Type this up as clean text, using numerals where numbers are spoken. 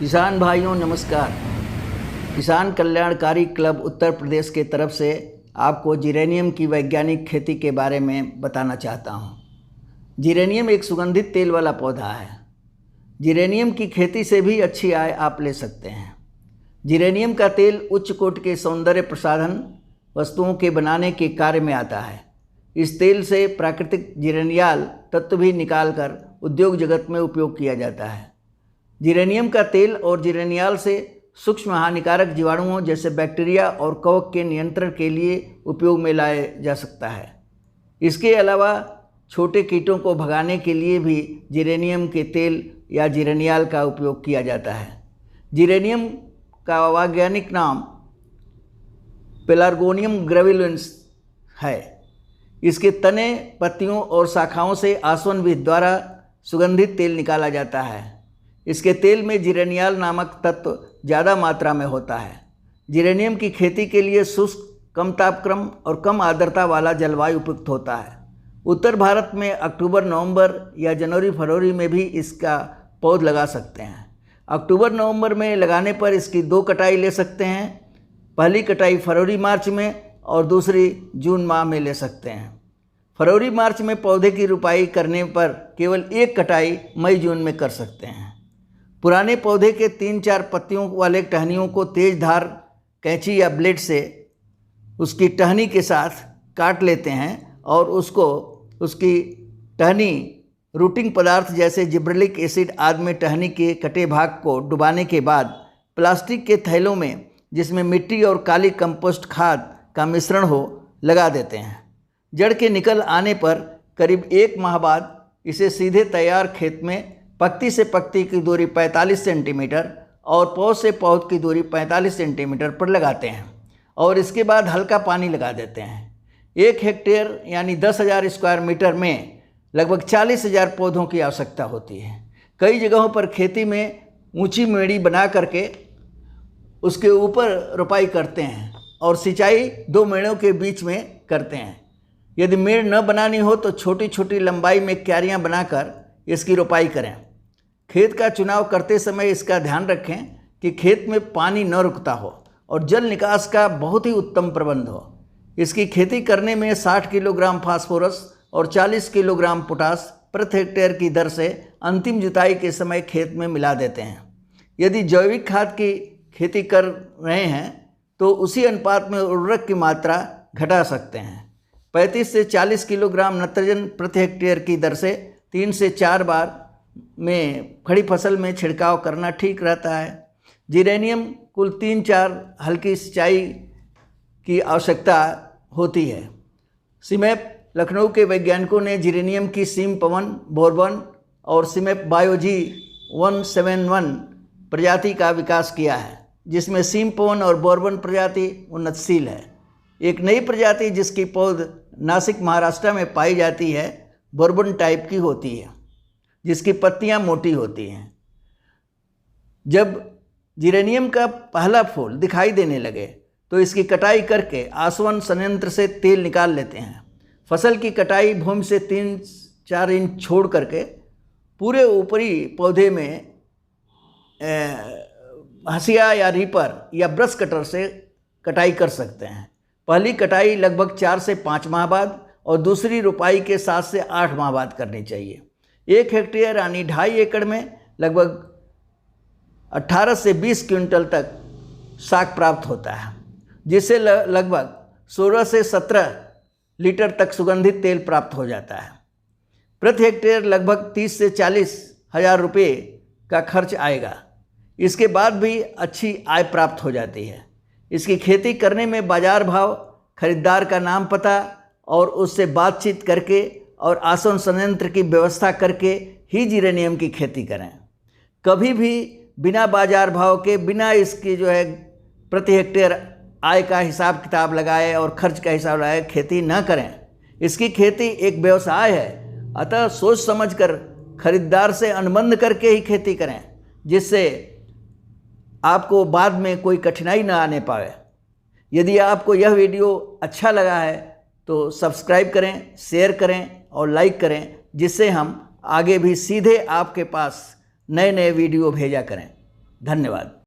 किसान भाइयों नमस्कार। किसान कल्याणकारी क्लब उत्तर प्रदेश के तरफ से आपको जिरेनियम की वैज्ञानिक खेती के बारे में बताना चाहता हूँ। जिरेनियम एक सुगंधित तेल वाला पौधा है। जिरेनियम की खेती से भी अच्छी आय आप ले सकते हैं। जिरेनियम का तेल उच्च कोटि के सौंदर्य प्रसाधन वस्तुओं के बनाने के कार्य में आता है। इस तेल से प्राकृतिक जिरेनियल तत्व भी निकालकर उद्योग जगत में उपयोग किया जाता है। जिरेनियम का तेल और जिरेनियल से सूक्ष्म हानिकारक जीवाणुओं जैसे बैक्टीरिया और कवक के नियंत्रण के लिए उपयोग में लाया जा सकता है। इसके अलावा छोटे कीटों को भगाने के लिए भी जिरेनियम के तेल या जिरेनियल का उपयोग किया जाता है। जिरेनियम का वैज्ञानिक नाम पेलार्गोनियम ग्रेविलिनेंस है। इसके तने, पत्तियों और शाखाओं से आसवन विधि द्वारा सुगंधित तेल निकाला जाता है। इसके तेल में जिरेनियल नामक तत्व ज़्यादा मात्रा में होता है। जिरेनियम की खेती के लिए शुष्क, कम तापक्रम और कम आर्द्रता वाला जलवायु उपयुक्त होता है। उत्तर भारत में अक्टूबर नवंबर या जनवरी फरवरी में भी इसका पौध लगा सकते हैं। अक्टूबर नवंबर में लगाने पर इसकी 2 कटाई ले सकते हैं। पहली कटाई फरवरी मार्च में और दूसरी जून माह में ले सकते हैं। फरवरी मार्च में पौधे की रुपाई करने पर केवल 1 कटाई मई जून में कर सकते हैं। पुराने पौधे के 3-4 पत्तियों वाले टहनियों को तेज धार कैंची या ब्लेड से उसकी टहनी के साथ काट लेते हैं और उसकी टहनी रूटिंग पदार्थ जैसे जिब्रेलिक एसिड आदि में टहनी के कटे भाग को डुबाने के बाद प्लास्टिक के थैलों में, जिसमें मिट्टी और काली कंपोस्ट खाद का मिश्रण हो, लगा देते हैं। जड़ के निकल आने पर करीब 1 माह बाद इसे सीधे तैयार खेत में पत्ती से पत्ती की दूरी 45 सेंटीमीटर और पौध से पौध की दूरी 45 सेंटीमीटर पर लगाते हैं और इसके बाद हल्का पानी लगा देते हैं। 1 हेक्टेयर यानी 10,000 स्क्वायर मीटर में लगभग 40,000 पौधों की आवश्यकता होती है। कई जगहों पर खेती में ऊंची मेड़ी बना करके उसके ऊपर रोपाई करते हैं और सिंचाई 2 मेड़ों के बीच में करते हैं। यदि मेड़ न बनानी हो तो छोटी छोटी लंबाई में क्यारियां बनाकर इसकी रोपाई करें। खेत का चुनाव करते समय इसका ध्यान रखें कि खेत में पानी न रुकता हो और जल निकास का बहुत ही उत्तम प्रबंध हो। इसकी खेती करने में 60 किलोग्राम फास्फोरस और 40 किलोग्राम पोटास प्रति हेक्टेयर की दर से अंतिम जुताई के समय खेत में मिला देते हैं। यदि जैविक खाद की खेती कर रहे हैं तो उसी अनुपात में उर्वरक की मात्रा घटा सकते हैं। 35 से 40 किलोग्राम नाइट्रोजन प्रति हेक्टेयर की दर से 3 से 4 बार में खड़ी फसल में छिड़काव करना ठीक रहता है। जिरेनियम कुल 3-4 हल्की सिंचाई की आवश्यकता होती है। सीमेप लखनऊ के वैज्ञानिकों ने जिरेनियम की सीम पवन, बोरबन और सीमेप बायोजी 171 प्रजाति का विकास किया है, जिसमें सीम पवन और बोरबन प्रजाति उन्नतशील है। एक नई प्रजाति जिसकी पौध नासिक महाराष्ट्र में पाई जाती है बोरबन टाइप की होती है, जिसकी पत्तियां मोटी होती हैं। जब जिरेनियम का पहला फूल दिखाई देने लगे तो इसकी कटाई करके आसवन संयंत्र से तेल निकाल लेते हैं। फसल की कटाई भूमि से 3-4 इंच छोड़ करके पूरे ऊपरी पौधे में हंसिया या रीपर या ब्रश कटर से कटाई कर सकते हैं। पहली कटाई लगभग 4 से 5 माह बाद और दूसरी रुपाई के 7 से 8 माह बाद करनी चाहिए। 1 हेक्टेयर यानी 2.5 एकड़ में लगभग 18 से 20 क्विंटल तक साग प्राप्त होता है, जिससे लगभग 16 से 17 लीटर तक सुगंधित तेल प्राप्त हो जाता है। प्रति हेक्टेयर लगभग 30 से 40 हज़ार रुपये का खर्च आएगा। इसके बाद भी अच्छी आय प्राप्त हो जाती है। इसकी खेती करने में बाजार भाव, खरीदार का नाम पता और उससे बातचीत करके और आसवन संयंत्र की व्यवस्था करके ही जिरेनियम की खेती करें। कभी भी बिना बाजार भाव के, बिना इसकी प्रति हेक्टेयर आय का हिसाब किताब लगाए और खर्च का हिसाब लगाए खेती न करें। इसकी खेती एक व्यवसाय है, अतः सोच समझकर खरीदार से अनुबंध करके ही खेती करें, जिससे आपको बाद में कोई कठिनाई न आने पाए। यदि आपको यह वीडियो अच्छा लगा है तो सब्सक्राइब करें, शेयर करें और लाइक करें, जिससे हम आगे भी सीधे आपके पास नए नए वीडियो भेजा करें। धन्यवाद।